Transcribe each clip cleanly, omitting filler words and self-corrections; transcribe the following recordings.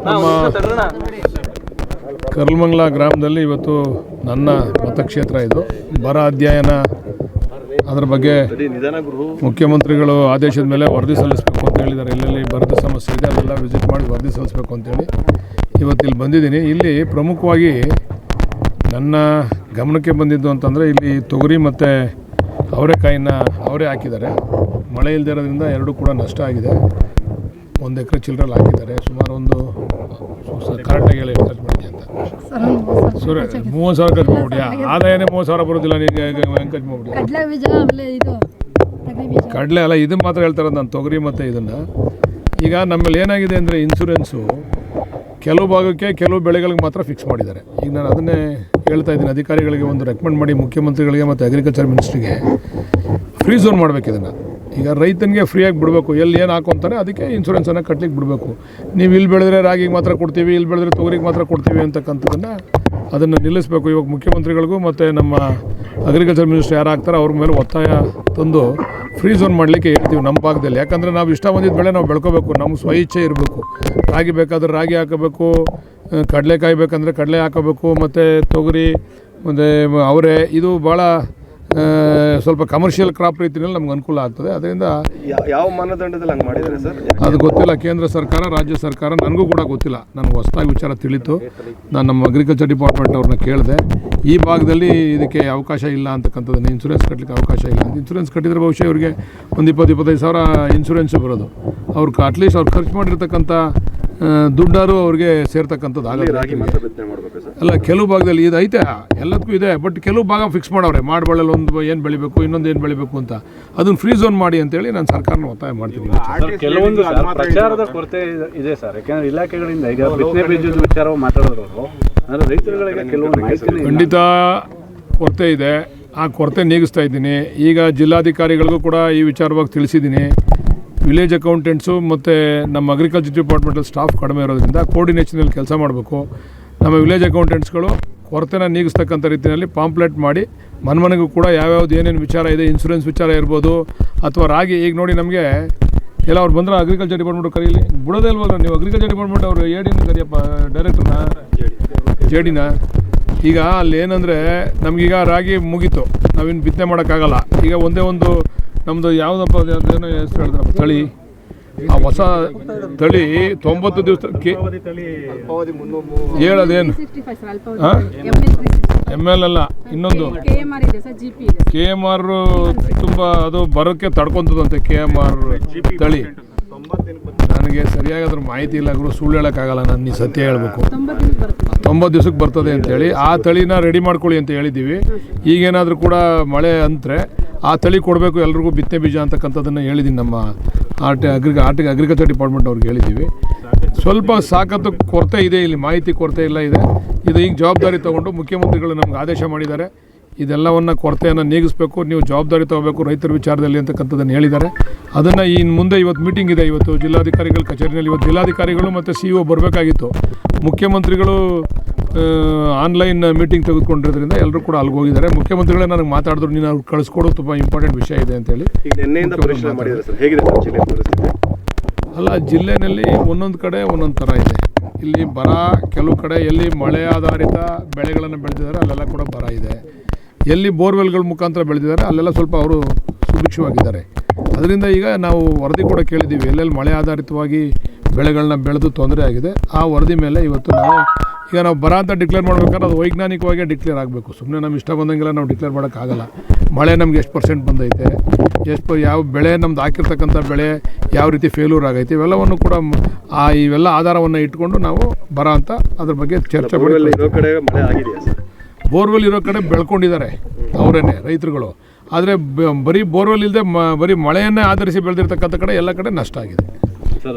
ನಮ್ಮ ಕರ್ಲಮಂಗಲ ಗ್ರಾಮದಲ್ಲಿ ಇವತ್ತು ನನ್ನ ಮತಕ್ಷೇತ್ರ ಇದು ಬರ ಅಧ್ಯಯನ ಅದರ ಬಗ್ಗೆ ಮುಖ್ಯಮಂತ್ರಿಗಳು ಆದೇಶದ ಮೇಲೆ ವರದಿ ಸಲ್ಲಿಸಬೇಕು ಅಂತ ಹೇಳಿದ್ದಾರೆ. ಎಲ್ಲೆಲ್ಲಿ ಬರದ ಸಮಸ್ಯೆ ಇದೆ ಅಲ್ಲೆಲ್ಲ ವಿಸಿಟ್ ಮಾಡಿ ವರದಿ ಸಲ್ಲಿಸಬೇಕು ಅಂತೇಳಿ ಇವತ್ತು ಇಲ್ಲಿ ಬಂದಿದ್ದೀನಿ. ಇಲ್ಲಿ ಪ್ರಮುಖವಾಗಿ ನನ್ನ ಗಮನಕ್ಕೆ ಬಂದಿದ್ದು ಅಂತಂದರೆ ಇಲ್ಲಿ ತೊಗರಿ ಮತ್ತು ಅವರೆಕಾಯಿನ ಅವರೇ ಹಾಕಿದ್ದಾರೆ. ಮಳೆ ಇಲ್ಲದೆ ಇರೋದ್ರಿಂದ ಎರಡೂ ಕೂಡ ನಷ್ಟ ಆಗಿದೆ. 1 ಎಕರೆ ಚಿಲ್ಲರಲ್ಲಿ ಹಾಕಿದ್ದಾರೆ. ಸುಮಾರು ಒಂದು ಕರೆಕ್ಟಾಗಿ ಹೇಳಿ ಖರ್ಚು ಮಾಡಿದ್ದೆ ಅಂತ 30,000 ಖರ್ಚು ಮಾಡ್ಬಿಟ್ಟಿಯಾ? ಆದಾಯನೇ 30,000 ಬರೋದಿಲ್ಲ. ನೀನು ಹೆಂಗೆ ಖರ್ಚು ಮಾಡ್ಬಿಟ್ಟಿಯಾ? ಕಡಲೆ ಅಲ್ಲ, ಇದನ್ನು ಮಾತ್ರ ಹೇಳ್ತಾರೆ ನಾನು ತೊಗರಿ ಮತ್ತು ಇದನ್ನು. ಈಗ ನಮ್ಮಲ್ಲಿ ಏನಾಗಿದೆ ಅಂದರೆ ಇನ್ಶೂರೆನ್ಸು ಕೆಲವು ಭಾಗಕ್ಕೆ ಕೆಲವು ಬೆಳೆಗಳಿಗೆ ಮಾತ್ರ ಫಿಕ್ಸ್ ಮಾಡಿದ್ದಾರೆ. ಈಗ ನಾನು ಅದನ್ನೇ ಹೇಳ್ತಾ ಇದ್ದೀನಿ, ಅಧಿಕಾರಿಗಳಿಗೆ ಒಂದು ರೆಕಮೆಂಡ್ ಮಾಡಿ ಮುಖ್ಯಮಂತ್ರಿಗಳಿಗೆ ಮತ್ತು ಅಗ್ರಿಕಲ್ಚರ್ ಮಿನಿಸ್ಟ್ರಿಗೆ ಫ್ರೀ ಝೋನ್ ಮಾಡಬೇಕು ಇದನ್ನು. ಈಗ ರೈತನಿಗೆ ಫ್ರೀಯಾಗಿ ಬಿಡಬೇಕು, ಎಲ್ಲಿ ಏನು ಹಾಕೊಂತಾರೆ ಅದಕ್ಕೆ ಇನ್ಶೂರೆನ್ಸನ್ನು ಕಟ್ಲಿಕ್ಕೆ ಬಿಡಬೇಕು. ನೀವು ಇಲ್ಲಿ ಬೆಳೆದ್ರೆ ರಾಗಿಗೆ ಮಾತ್ರ ಕೊಡ್ತೀವಿ, ಇಲ್ಲಿ ಬೆಳೆದ್ರೆ ತೊಗರಿಗೆ ಮಾತ್ರ ಕೊಡ್ತೀವಿ ಅಂತಕ್ಕಂಥದ್ದನ್ನು ಅದನ್ನು ನಿಲ್ಲಿಸಬೇಕು. ಇವಾಗ ಮುಖ್ಯಮಂತ್ರಿಗಳಿಗೂ ಮತ್ತು ನಮ್ಮ ಅಗ್ರಿಕಲ್ಚರ್ ಮಿನಿಸ್ಟರ್ ಯಾರು ಆಗ್ತಾರೋ ಅವ್ರ ಮೇಲೆ ಒತ್ತಾಯ ತಂದು ಫ್ರೀ ಝೋನ್ ಮಾಡಲಿಕ್ಕೆ ಹೇಳ್ತೀವಿ ನಮ್ಮ ಭಾಗದಲ್ಲಿ. ಯಾಕಂದರೆ ನಾವು ಇಷ್ಟ ಬಂದಿದ್ದ ಬೆಳೆ ನಾವು ಬೆಳ್ಕೋಬೇಕು, ನಮ್ಮ ಸ್ವಇಚ್ಛೆ ಇರಬೇಕು. ರಾಗಿ ಬೇಕಾದ್ರೆ ರಾಗಿ ಹಾಕೋಬೇಕು, ಕಡಲೆಕಾಯಿ ಬೇಕಂದರೆ ಕಡಲೆ ಹಾಕೋಬೇಕು, ಮತ್ತು ತೊಗರಿ ಮತ್ತು ಅವರೇ ಇದು ಭಾಳ ಸ್ವಲ್ಪ ಕಮರ್ಷಿಯಲ್ ಕ್ರಾಪ್ ರೀತಿಯಲ್ಲಿ ನಮ್ಗೆ ಅನುಕೂಲ ಆಗ್ತದೆ. ಅದರಿಂದ ಯಾವ ಮಾನದಂಡದಲ್ಲಿ ಹಂಗೆ ಮಾಡಿದ್ದಾರೆ ಸರ್ ಅದು ಗೊತ್ತಿಲ್ಲ. ಕೇಂದ್ರ ಸರ್ಕಾರ, ರಾಜ್ಯ ಸರ್ಕಾರ, ನನಗೂ ಕೂಡ ಗೊತ್ತಿಲ್ಲ. ನನಗೆ ಹೊಸದಾಗಿ ವಿಚಾರ ತಿಳಿತು. ನಾನು ನಮ್ಮ ಅಗ್ರಿಕಲ್ಚರ್ ಡಿಪಾರ್ಟ್ಮೆಂಟ್ ಅವ್ರನ್ನ ಕೇಳಿದೆ, ಈ ಭಾಗದಲ್ಲಿ ಇದಕ್ಕೆ ಅವಕಾಶ ಇಲ್ಲ ಅಂತಕ್ಕಂಥದ್ದನ್ನು, ಇನ್ಶೂರೆನ್ಸ್ ಕಟ್ಟಲಿಕ್ಕೆ ಅವಕಾಶ ಇಲ್ಲ ಅಂತ. ಇನ್ಶೂರೆನ್ಸ್ ಕಟ್ಟಿದರೆ ಬಹುಶಃ ಇವರಿಗೆ ಒಂದು 20-25 ಸಾವಿರ ಇನ್ಶೂರೆನ್ಸು ಬರೋದು. ಅವ್ರಿಗೆ ಅಟ್ಲೀಸ್ಟ್ ಅವ್ರು ಖರ್ಚು ಮಾಡಿರ್ತಕ್ಕಂಥ ದುಡ್ಡಾರು ಅವ್ರಿಗೆ ಸೇರ್ತಕ್ಕಂಥದ್ದು ಆಗಲ್ಲ. ಅಲ್ಲ, ಕೆಲವು ಭಾಗದಲ್ಲಿ ಇದು ಐತೆ, ಎಲ್ಲದಕ್ಕೂ ಇದೆ. ಬಟ್ ಕೆಲವು ಭಾಗ ಫಿಕ್ಸ್ ಮಾಡವ್ರೆ, ಮಾಡಬಳ್ಳಲ್ಲಿ ಒಂದು ಏನು ಬೆಳಿಬೇಕು, ಇನ್ನೊಂದು ಏನು ಬೆಳಿಬೇಕು ಅಂತ. ಅದನ್ನು ಫ್ರೀ ಝೋನ್ ಮಾಡಿ ಅಂತೇಳಿ ನಾನು ಸರ್ಕಾರನ ಒತ್ತಾಯ ಮಾಡ್ತೀನಿ. ಕೆಲವೊಂದು ಪ್ರಚಾರದ ಕೊರತೆ ಇದೆ ಸರ್. ಯಾಕೆಂದರೆ ಇಲಾಖೆಗಳಿಂದ ಈಗ ಬಿತ್ತನೆ ಬೀಜದ ವಿಚಾರ ಮಾತಾಡೋರು ಅಂದರೆ ರೈತರುಗಳಿಗೆ ಕೆಲವೊಂದು ಮಾಹಿತಿ ಖಂಡಿತ ಕೊರತೆ ಇದೆ. ಆ ಕೊರತೆ ನೀಗಿಸ್ತಾ ಇದ್ದೀನಿ. ಈಗ ಜಿಲ್ಲಾಧಿಕಾರಿಗಳಿಗೂ ಕೂಡ ಈ ವಿಚಾರವಾಗಿ ತಿಳಿಸಿದ್ದೀನಿ. ವಿಲೇಜ್ ಅಕೌಂಟೆಂಟ್ಸು ಮತ್ತು ನಮ್ಮ ಅಗ್ರಿಕಲ್ಚರ್ ಡಿಪಾರ್ಟ್ಮೆಂಟಲ್ಲಿ ಸ್ಟಾಫ್ ಕಡಿಮೆ ಇರೋದ್ರಿಂದ ಕೋರ್ಡಿನೇಷನಲ್ಲಿ ಕೆಲಸ ಮಾಡಬೇಕು. ನಮ್ಮ ವಿಲೇಜ್ ಅಕೌಂಟೆಂಟ್ಸ್ಗಳು ಕೊರತೆನ ನೀಗಿಸ್ತಕ್ಕಂಥ ರೀತಿಯಲ್ಲಿ ಪಾಂಪ್ಲೆಟ್ ಮಾಡಿ ಮನೆಗೂ ಕೂಡ ಯಾವ್ಯಾವ್ದು ಏನೇನು ವಿಚಾರ ಇದೆ, ಇನ್ಶೂರೆನ್ಸ್ ವಿಚಾರ ಇರ್ಬೋದು ಅಥವಾ ರಾಗಿ. ಈಗ ನೋಡಿ, ನಮಗೆ ಎಲ್ಲ ಅವ್ರು ಬಂದ್ರೆ ಅಗ್ರಿಕಲ್ಚರ್ ಡಿಪಾರ್ಟ್ಮೆಂಟ್ ಕರೀಲಿ, ಬಿಡೋದೇ ಇಲ್ವಲ್ಲ ನೀವು. ಅಗ್ರಿಕಲ್ಚರ್ ಡಿಪಾರ್ಟ್ಮೆಂಟ್ ಅವರು AD ಕರಿಯಪ್ಪ, ಡೈರೆಕ್ಟರ್ನ JDನ. ಈಗ ಅಲ್ಲಿ ಏನಂದರೆ ನಮಗೀಗ ರಾಗಿ ಮುಗೀತು, ನಾವಿನ್ನು ಬಿತ್ತನೆ ಮಾಡೋಕ್ಕಾಗಲ್ಲ. ಈಗ ಒಂದೇ ಒಂದು ನಮ್ಮದು ಯಾವುದಪ್ಪ ಅದೇನೋ ಹೆಸರು ಹೇಳಿದ್ರಪ್ಪ ತಳಿ, ಆ ಹೊಸ ತಳಿ 90 ದಿವಸಕ್ಕೆ ಹೇಳೋದೇನು ML ಅಲ್ಲ, ಇನ್ನೊಂದು KMR ತುಂಬ ಅದು ಬರೋಕ್ಕೆ ತಡ್ಕೊತದಂತೆ. KMR ತಳಿ ನನಗೆ ಸರಿಯಾಗಿ ಅದ್ರ ಮಾಹಿತಿ ಇಲ್ಲ ಗುರು, ಸುಳ್ಳು ಹೇಳೋಕ್ಕಾಗಲ್ಲ. ನಾನು ಈ ಸತ್ಯ ಹೇಳಬೇಕು. 90 ದಿವಸಕ್ಕೆ ಬರ್ತದೆ ಅಂತೇಳಿ ಆ ತಳಿನ ರೆಡಿ ಮಾಡ್ಕೊಳ್ಳಿ ಅಂತ ಹೇಳಿದ್ದೀವಿ. ಈಗೇನಾದರೂ ಕೂಡ ಮಳೆ ಅಂದರೆ ಆ ತಳಿ ಕೊಡಬೇಕು ಎಲ್ರಿಗೂ ಬಿತ್ತನೆ ಬೀಜ ಅಂತಕ್ಕಂಥದ್ದನ್ನು ಹೇಳಿದ್ದೀನಿ. ನಮ್ಮ ಅಗ್ರಿಕಲ್ಚರ್ ಡಿಪಾರ್ಟ್ಮೆಂಟ್ ಅವ್ರಿಗೆ ಹೇಳಿದ್ದೀವಿ. ಸ್ವಲ್ಪ ಸಾಕತ್ತು ಕೊರತೆ ಇದೆ ಇಲ್ಲಿ, ಮಾಹಿತಿ ಕೊರತೆ ಇಲ್ಲ ಇದೆ. ಇದು ಈಗ ಜವಾಬ್ದಾರಿ ತೊಗೊಂಡು ಮುಖ್ಯಮಂತ್ರಿಗಳು ನಮ್ಗೆ ಆದೇಶ ಮಾಡಿದ್ದಾರೆ. ಇದೆಲ್ಲವನ್ನು ಕೊರತೆಯನ್ನು ನೀಗಿಸಬೇಕು, ನೀವು ಜವಾಬ್ದಾರಿ ತೊಗೋಬೇಕು ರೈತರ ವಿಚಾರದಲ್ಲಿ ಅಂತಕ್ಕಂಥದ್ದನ್ನು ಹೇಳಿದ್ದಾರೆ. ಅದನ್ನು ಇನ್ನು ಮುಂದೆ ಇವತ್ತು ಮೀಟಿಂಗ್ ಇದೆ. ಇವತ್ತು ಜಿಲ್ಲಾಧಿಕಾರಿಗಳ ಕಚೇರಿಯಲ್ಲಿ ಇವತ್ತು ಜಿಲ್ಲಾಧಿಕಾರಿಗಳು ಮತ್ತು CEO ಬರಬೇಕಾಗಿತ್ತು. ಮುಖ್ಯಮಂತ್ರಿಗಳು ಆನ್ಲೈನ್ ಮೀಟಿಂಗ್ ತೆಗೆದುಕೊಂಡಿರೋದ್ರಿಂದ ಎಲ್ಲರೂ ಕೂಡ ಅಲ್ಲಿಗೆ ಹೋಗಿದ್ದಾರೆ. ಮುಖ್ಯಮಂತ್ರಿಗಳೇ ನನಗೆ ಮಾತಾಡಿದ್ರು, ನೀನು ಅವ್ರು ಕಳಿಸ್ಕೊಡು, ತುಂಬ ಇಂಪಾರ್ಟೆಂಟ್ ವಿಷಯ ಇದೆ ಅಂತೇಳಿ. ಅಲ್ಲ, ಜಿಲ್ಲೆಯಲ್ಲಿ ಒಂದೊಂದು ಕಡೆ ಒಂದೊಂದು ಥರ ಇದೆ. ಇಲ್ಲಿ ಬರ, ಕೆಲವು ಕಡೆ ಎಲ್ಲಿ ಮಳೆ ಆಧಾರಿತ ಬೆಳೆಗಳನ್ನು ಬೆಳೆದಿದ್ದಾರೆ ಅಲ್ಲೆಲ್ಲ ಕೂಡ ಬರ ಇದೆ. ಎಲ್ಲಿ ಬೋರ್ವೆಲ್ಗಳ ಮುಖಾಂತರ ಬೆಳೆದಿದ್ದಾರೆ ಅಲ್ಲೆಲ್ಲ ಸ್ವಲ್ಪ ಅವರು ಸುಭಿಕ್ಷವಾಗಿದ್ದಾರೆ. ಅದರಿಂದ ಈಗ ನಾವು ವರದಿ ಕೂಡ ಕೇಳಿದ್ದೀವಿ, ಎಲ್ಲೆಲ್ಲಿ ಮಳೆ ಆಧಾರಿತವಾಗಿ ಬೆಳೆಗಳನ್ನ ಬೆಳೆದು ತೊಂದರೆ ಆಗಿದೆ. ಆ ವರದಿ ಮೇಲೆ ಇವತ್ತು ನಾವು ಬರ ಅಂತ ಡಿಕ್ಲೇರ್ ಮಾಡ್ಬೇಕಾದ್ರೆ ಅದು ವೈಜ್ಞಾನಿಕವಾಗಿ ಡಿಕ್ಲೇರ್ ಆಗಬೇಕು. ಸುಮ್ಮನೆ ನಮ್ಮ ಇಷ್ಟ ಬಂದಂಗೆಲ್ಲ ನಾವು ಡಿಕ್ಲೇರ್ ಮಾಡೋಕ್ಕಾಗಲ್ಲ. ಮಳೆ ನಮ್ಗೆ ಎಷ್ಟು % ಬಂದೈತೆ, ಯಾವ ಬೆಳೆ ನಮ್ದು ಹಾಕಿರ್ತಕ್ಕಂಥ ಬೆಳೆ ಯಾವ ರೀತಿ ಫೇಲ್ಯೂರ್ ಆಗೈತೆ, ಇವೆಲ್ಲವನ್ನು ಕೂಡ ಇವೆಲ್ಲ ಆಧಾರವನ್ನು ಇಟ್ಕೊಂಡು ನಾವು ಬರ ಅಂತ ಅದ್ರ ಬಗ್ಗೆ ಚರ್ಚೆ ಮಾಡಿ. ಬೋರ್ವೆಲ್ ಇರೋ ಕಡೆ ಬೆಳ್ಕೊಂಡಿದ್ದಾರೆ ಅವರೇನೆ ರೈತರುಗಳು. ಆದರೆ ಬರೀ ಬೋರ್ವೆಲ್ ಇಲ್ಲದೆ ಬರೀ ಮಳೆಯನ್ನೇ ಆಧರಿಸಿ ಬೆಳೆದಿರ್ತಕ್ಕಂಥ ಕಡೆ ಎಲ್ಲ ಕಡೆ ನಷ್ಟ ಆಗಿದೆ.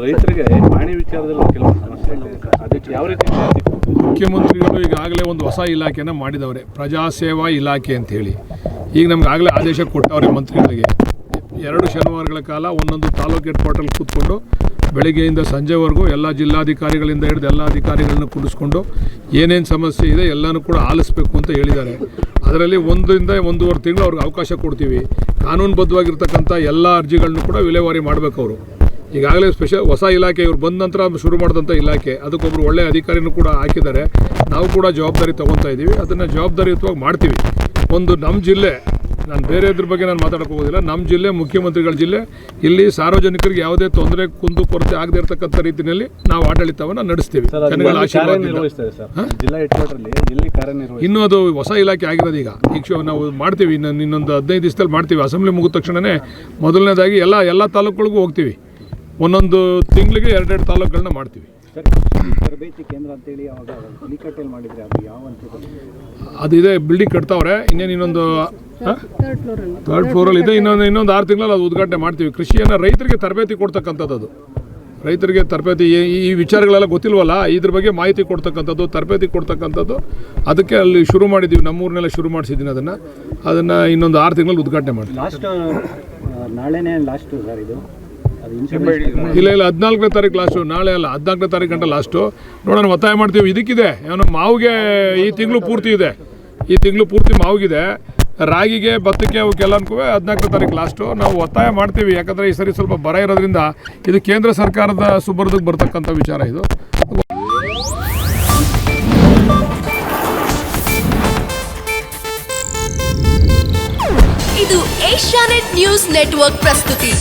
ರೈತರಿಗೆ ಪಾಣಿ ವಿಚಾರದಲ್ಲಿ ಕೆಲವು ಸಮಸ್ಯೆ ಇದೆ, ಅದಕ್ಕೆ ಯಾವ ರೀತಿ ಮುಖ್ಯಮಂತ್ರಿಗಳು ಈಗಾಗಲೇ ಒಂದು ಹೊಸ ಇಲಾಖೆನ ಮಾಡಿದವ್ರೆ, ಪ್ರಜಾಸೇವಾ ಇಲಾಖೆ ಅಂತೇಳಿ. ಈಗ ನಮ್ಗೆ ಆಗಲೇ ಆದೇಶ ಕೊಟ್ಟವ್ರೆ ಮಂತ್ರಿಗಳಿಗೆ. 2 ಶನಿವಾರಗಳ ಕಾಲ ಒಂದೊಂದು ತಾಲೂಕು ಹೆಡ್ ಕ್ವಾರ್ಟರ್ಲ್ಲಿ ಕೂತ್ಕೊಂಡು ಬೆಳಗ್ಗೆಯಿಂದ ಸಂಜೆವರೆಗೂ ಎಲ್ಲ ಜಿಲ್ಲಾಧಿಕಾರಿಗಳಿಂದ ಹಿಡಿದು ಎಲ್ಲ ಅಧಿಕಾರಿಗಳನ್ನ ಕೂಡಿಸ್ಕೊಂಡು ಏನೇನು ಸಮಸ್ಯೆ ಇದೆ ಎಲ್ಲನೂ ಕೂಡ ಆಲಿಸಬೇಕು ಅಂತ ಹೇಳಿದ್ದಾರೆ. ಅದರಲ್ಲಿ 1 ರಿಂದ 1.5 ತಿಂಗಳು ಅವ್ರಿಗೆ ಅವಕಾಶ ಕೊಡ್ತೀವಿ. ಕಾನೂನುಬದ್ಧವಾಗಿರ್ತಕ್ಕಂಥ ಎಲ್ಲ ಅರ್ಜಿಗಳನ್ನು ಕೂಡ ವಿಲೇವಾರಿ ಮಾಡಬೇಕು ಅವರು. ಈಗಾಗಲೇ ಸ್ಪೆಷಲ್ ಹೊಸ ಇಲಾಖೆ ಇವ್ರು ಬಂದ ನಂತರ ಶುರು ಮಾಡಿದಂಥ ಇಲಾಖೆ, ಅದಕ್ಕೊಬ್ಬರು ಒಳ್ಳೆಯ ಅಧಿಕಾರಿನೂ ಕೂಡ ಹಾಕಿದ್ದಾರೆ. ನಾವು ಕೂಡ ಜವಾಬ್ದಾರಿ ತೊಗೊತಾ ಇದ್ದೀವಿ, ಅದನ್ನು ಜವಾಬ್ದಾರಿಯುತವಾಗಿ ಮಾಡ್ತೀವಿ. ಒಂದು ನಮ್ಮ ಜಿಲ್ಲೆ, ನಾನು ಬೇರೆದ್ರ ಬಗ್ಗೆ ನಾನು ಮಾತಾಡೋಕೆ ಹೋಗೋದಿಲ್ಲ, ನಮ್ಮ ಜಿಲ್ಲೆ ಮುಖ್ಯಮಂತ್ರಿಗಳ ಜಿಲ್ಲೆ, ಇಲ್ಲಿ ಸಾರ್ವಜನಿಕರಿಗೆ ಯಾವುದೇ ತೊಂದರೆ ಕುಂದು ಕೊರತೆ ಆಗದೇ ಇರತಕ್ಕಂಥ ರೀತಿಯಲ್ಲಿ ನಾವು ಆಡಳಿತವನ್ನು ನಡೆಸ್ತೀವಿ. ಜನಗಳ ಆಶೀರ್ವಾದದಿಂದ. ಇನ್ನೂ ಅದು ಹೊಸ ಇಲಾಖೆ ಆಗಿರೋದು. ಈಗ ನಾವು ಮಾಡ್ತೀವಿ, ಇನ್ನೊಂದು 15 ದಿವಸದಲ್ಲಿ ಮಾಡ್ತೀವಿ. ಅಸೆಂಬ್ಲಿ ಮುಗಿದ ತಕ್ಷಣವೇ ಮೊದಲನೇದಾಗಿ ಎಲ್ಲ ತಾಲೂಕುಗಳಿಗೂ ಹೋಗ್ತೀವಿ. ಒಂದೊಂದು ತಿಂಗಳಿಗೆ 2 ತಾಲೂಕುಗಳನ್ನ ಮಾಡ್ತೀವಿ. ತರಬೇತಿ ಕೇಂದ್ರ ಅಂತೇಳಿ ಅವಾಗ ಹುಲಿಕಟ್ಟೆಯಲ್ಲಿ ಮಾಡಿದ್ರೆ ಅದು ಯಾವ ಹಂತದಲ್ಲಿ? ಅದಿದೆ, ಬಿಲ್ಡಿಂಗ್ ಕಟ್ತಾವ್ರೆ. ಇನ್ನೊಂದು 3rd ಫ್ಲೋರಲ್ಲಿ ಇದೆ. ಇನ್ನೊಂದು 6 ತಿಂಗಳಲ್ಲಿ ಅದು ಉದ್ಘಾಟನೆ ಮಾಡ್ತೀವಿ. ಕೃಷಿಯನ್ನು ರೈತರಿಗೆ ತರಬೇತಿ ಕೊಡ್ತಕ್ಕಂಥದ್ದು, ಅದು ರೈತರಿಗೆ ತರಬೇತಿ, ಈ ವಿಚಾರಗಳೆಲ್ಲ ಗೊತ್ತಿಲ್ವಲ್ಲ, ಇದ್ರ ಬಗ್ಗೆ ಮಾಹಿತಿ ಕೊಡ್ತಕ್ಕಂಥದ್ದು, ತರಬೇತಿ ಕೊಡ್ತಕ್ಕಂಥದ್ದು. ಅದಕ್ಕೆ ಅಲ್ಲಿ ಶುರು ಮಾಡಿದ್ದೀವಿ, ನಮ್ಮೂರಿನೆಲ್ಲ ಶುರು ಮಾಡಿಸಿದ್ದೀನಿ. ಅದನ್ನು ಇನ್ನೊಂದು 6 ತಿಂಗಳಲ್ಲಿ ಉದ್ಘಾಟನೆ ಮಾಡ್ತೀವಿ. ನಾಳೆನೇ ಲಾಸ್ಟ್ ಸರ್ ಇದು? ಇಲ್ಲ 14ನೇ ತಾರೀಕು ಲಾಸ್ಟು, ನಾಳೆ ಅಲ್ಲ 14ನೇ ತಾರೀಕು ಗಂಟೆ ಲಾಸ್ಟು. ನೋಡೋಣ, ಒತ್ತಾಯ ಮಾಡ್ತೀವಿ. ಇದಕ್ಕಿದೆ ಏನೋ ಮಾವಿಗೆ ಈ ತಿಂಗಳು ಪೂರ್ತಿ ಇದೆ, ಈ ತಿಂಗಳು ಪೂರ್ತಿ ಮಾವಿಗಿದೆ. ರಾಗಿಗೆ, ಭತ್ತಕ್ಕೆ, ಅವಕ್ಕೆಲ್ಲನೂ 14ನೇ ತಾರೀಕು ಲಾಸ್ಟು. ನಾವು ಒತ್ತಾಯ ಮಾಡ್ತೀವಿ, ಯಾಕಂದರೆ ಈ ಸರಿ ಸ್ವಲ್ಪ ಬರ ಇರೋದ್ರಿಂದ ಇದು ಕೇಂದ್ರ ಸರ್ಕಾರದ ಸುಬರ್ದಿಗೆ ಬರ್ತಕ್ಕಂಥ ವಿಚಾರ ಇದು. ಇದು ಏಷ್ಯಾನೆಟ್ ನ್ಯೂಸ್ ನೆಟ್ವರ್ಕ್ ಪ್ರಸ್ತುತಿ.